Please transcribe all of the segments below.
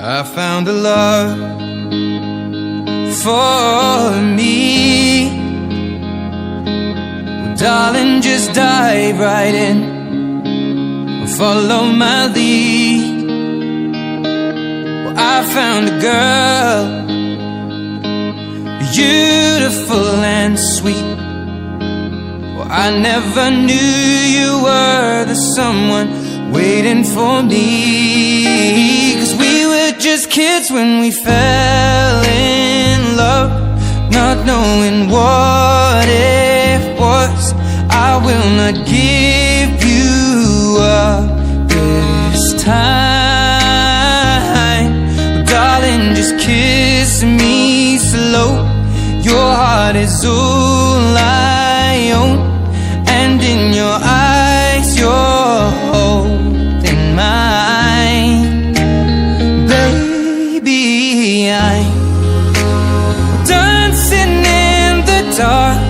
I found a love for me. Well, darling, just dive right in, follow my lead. Well, I found a girl, beautiful and sweet. Well, I never knew you were the someone waiting for me. 'Cause we were just kids when we fell in love, not knowing what it was. I will not give you up this time. Darling, just kiss me slow. Your heart is all I own, and in your eyes you're holding mine. Baby, I'm dancing in the dark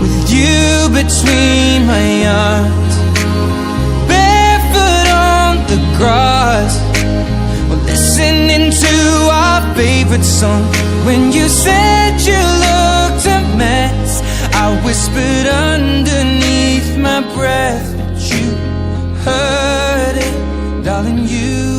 with you between my arms, barefoot on the grass, we're listening to our favorite song. When you said you looked a mess, I whispered underneath my breath, but you heard it, darling, you